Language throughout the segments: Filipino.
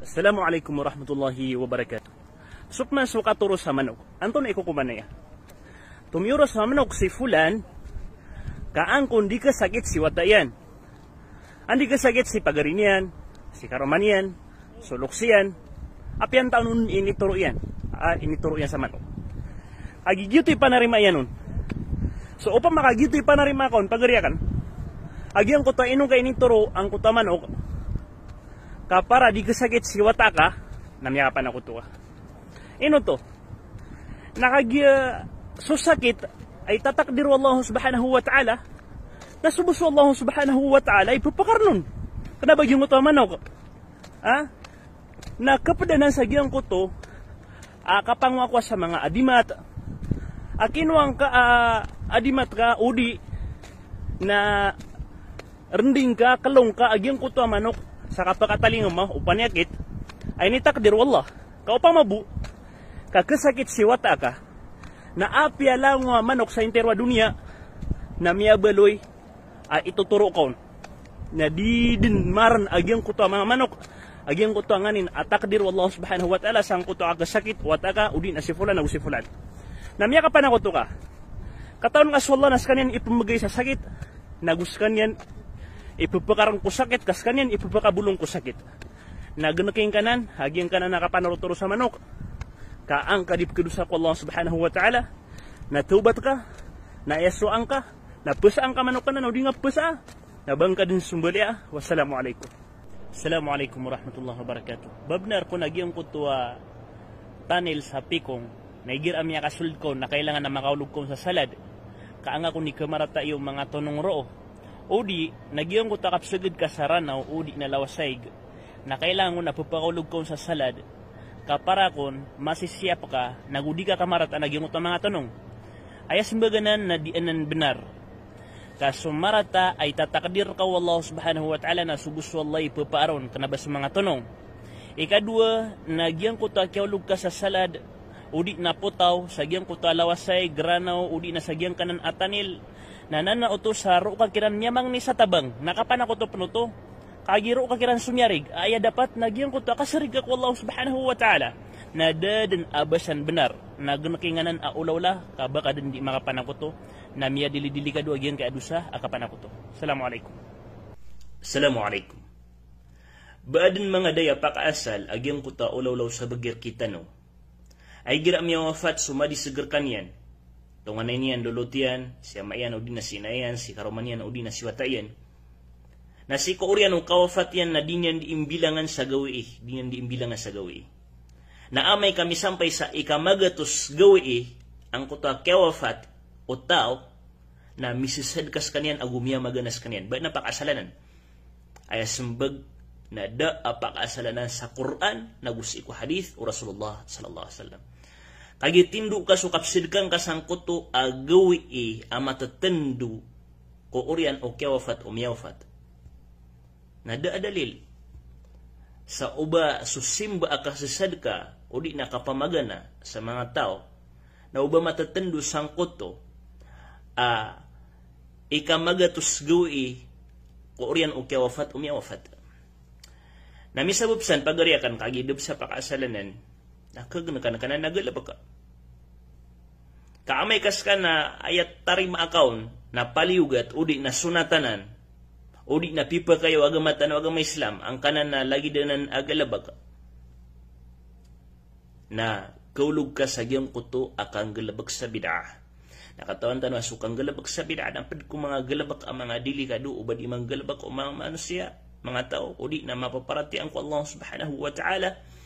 Assalamualaikum warahmatullahi wabarakatuh. Sukma suka turus sa manok. Anton ikukuman na ya. Tumiyuro sa manok si fulan, kaang kundi ka sakit si watayan. Andi ka sakit si pagarinian, si karomanian, suluksian, apian taon inituro yan. Inituro yan sa manok. Agigito ipanarima yan nun. So upang makagito ipanarima kon, pagariakan, agyang kuta inong ka inituro ang kuta manok, kapara di kasakit si wataka, namyakapan ako to. Ino to, susakit ay tatakdiru Allah subhanahu wa ta'ala, nasubuso Allah subhanahu wa ta'ala, ipapakarnon. Kanabag yung kuto manok, na kapadanan sa giyang kuto, kapangwakwa sa mga adimat, akinuang ka, adimat ka, udi, na rending ka, kalong ka, agyang kuto manok, sa kapakatalingan mo, upanyakit, ay nitakdir wallah. Kaupang mabu, kakasakit si wata ka, na apya lang manok sa interwa dunia, na miyabaloy, ituturo ko, na di din maran agyang kuto mga manok, agyang kuto nganin, atakdir wallah subhanahu wa ta'ala, sang kuto kakasakit, wata ka, udin na si fulan, na si fulan. Na miya ka pa na kuto ka, kataon nga swallah nas kanyan ipumagay sa sakit, nagus kanyan, ipupakarang ko sakit, kas kanyan ipupakabulong ko sakit. Naganaking kanan, hagyang kanan nakapanaruturo sa manok, kaang kadipkadusa ko Allah subhanahu wa ta'ala, natubat ka, naesoan ka, napusaan ka manok ka na, di nga pusa, nabang ka din sumbalya. Wassalamualaikum. Assalamualaikum warahmatullahi wabarakatuh. Babnar ko nagyang ko tuwa tanil sa pikong, naigir amya kasulid ko na kailangan na makaulog ko sa salad, kaang ako ni kamarata yung mga tonong roo, udi, nagyang ko takapsagid ka sa ranaw, udi na lawasayg, na kailangan ko napupakulog ko sa salad, kapara kon, masisiyap ka, nagudi ka kamarata, nagyang ko mga tanong. Ayas mbaganan na dianan benar. Kaso marata ay tatakdir ka wallahu subhanahu wa ta'ala na subus wallahi pupaaron, kanabas mga tanong. Ikadua, nagyang ko takiulog ka sa salad, udi na putaw, sagyang ko talawasay, granaw, udi na sagyang kanan atanil, nanana uto sa ro kakiran nyamang ni sa tabang nakapana ko to penuto kagiro kakiran sumyarig aya dapat nagyang ko to kasarig ko Allah subhanahu wa ta'ala na daden abasan benar nagenekinganan aulawla kabaka den di makapana ko to na miya dili-dili ka duagyan kay adusa akapana ko to. Assalamualaikum. Baadin mga daya pakaasal agyang ko ta ulawlaw sa bagir kita no ay gira miya wafat sumadi seger kanyan tunganay niyan lulutian, siya mayan o di na sinayan, si karomanian o di na siwatayan. Na si kaurian o kawafat yan na di niyan diimbilangan sa gawi, di niyan diimbilangan sa gawi. Na amay kami sampay sa ikamagatos gawi, ang kuta kawafat o tao, na misisadkas kanyan agumya maganas kanyan. Ba't napakasalanan? Ay sembag na da apakasalanan sa Quran, nagusi ko hadith o Rasulullah sallallahu alaihi wasallam. Kagitindu ka sukapsid kang kasangkuto agawi amatatendu ko urian o kiawafat o miyawafat. Nada dalil sa uba susimba akasasad ka o di nakapamagana sa mga tao na uba matatendu sangkuto ikamagatus gawi ko urian o kiawafat o miyawafat. Namisabubsan pagariakan kagidub sa pakasalanan nakaganakan ka na nagalaba ka. Kaamay kas ka na ayat tarim account na paliugat, udi na sunatanan, udi na pipa kayo agamatan o agama Islam, ang kanan na lagi danan agalaba ka. Na kaulog ka sa giyang kuto akang galabag sa bid'ah. Nakatawan tanong asukang galabag sa bid'ah, nampad ko mga galabag ang mga dili ka do, ubad imang galabag o mga manusia, mga tao, udi na mapaparati ang ko Allah subhanahu wa ta'ala,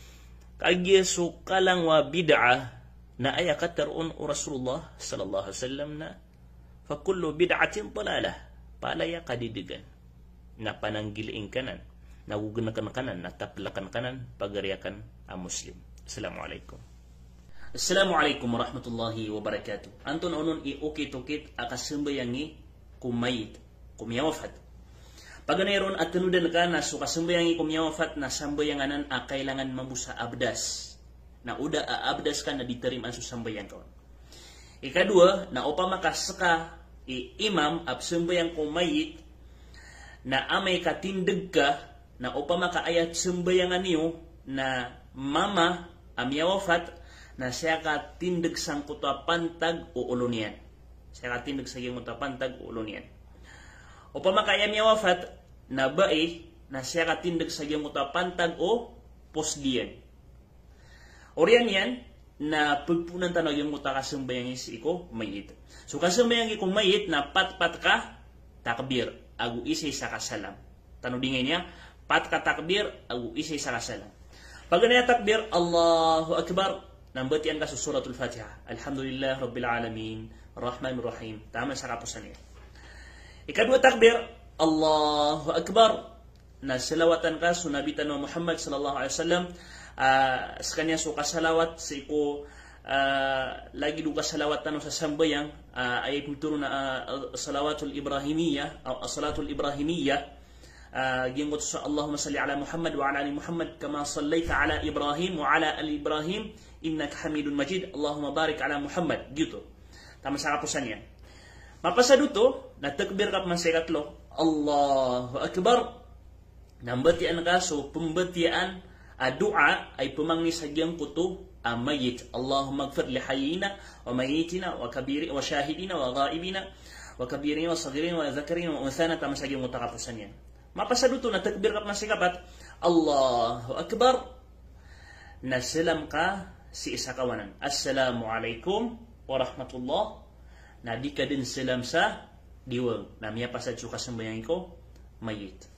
kagyeso kalang wa bid'ah na ayakat taroon o Rasulullah sallallahu alaihi wasallam na fakullu bid'atin dalalah palaya kadidigan na pananggiliin kanan nagugunakan kanan nataplakan kanan pagariakan ang Muslim. Assalamualaikum. Assalamualaikum warahmatullahi wabarakatuh. Anton onon i-ukit-ukit akasambayangi kumayit kumiyawafat. Paganayron at tanudan ka na sukasambayangi kumiyawafat na sambayanganan kailangan mamusa abdas. Na uda abdas ka na diterim ang susambayang ka. Ikadua, na upamakasaka imam absambayang kumayit na amay katindig ka na upamakaayat sambayangan niyo na mama amya wafat na siya ka tindig sang kutwa pantag uulunian. Siya ka tindig sa iyong kutwa pantag uulunian. Upama kaya niya wafat na bae na siya ka tindig sa iyong kutwa pantag o posdian. Orian yan na pagpunan tanong yung kutwa kasambayang isi ko mayit. So kasambayang ko mayit na pat-pat ka takbir agu isi sa kasalam. Tanong dingay niya pat ka takbir agu isi sa kasalam. Pag ganyan takbir Allahu Akbar nambatian ka sa suratul Fatiha. Alhamdulillah Rabbil Alamin, Rahmanir Rahim. Tama sa kapusan niya. Ikadua takbir, Allahu Akbar. Na salawatan ka sa Nabi Tanwa Muhammad sallallahu alaihi wasallam. Sa kanya so kasalawat sa iko lagi duka salawatan sa sambayang ay puturo na salawatul Ibrahimiyya o salatul Ibrahimiyya. Gingot sa Allahumma salli ala Muhammad wa ala ali Muhammad kama sallaita ala Ibrahim wa ala ali Ibrahim innaka Hamidun Majid. Allahumma barik ala Muhammad. Gitu. Tama sa kapusan niya. Mapasado to, natakbir ka man sa ikatlo, Allahu Akbar. Nambatian ka, so pembatian doa ay pumangni sa giyang kuto mayit. Allahumma gfir li hayyina wa mayitina wa kabiri wa shahidina wa ghaibina wa kabirina wa saghirina wa zakarina wa unsana. Tama sa giyang mutakapusan yan. Mapasado to, natakbir ka man sa ikapat, Allahu Akbar. Nasalam ka si isa kawanan. Assalamualaikum warahmatullah. Na di ka din salam sa diwang. Na miya pasad suka sambayang ko mayit.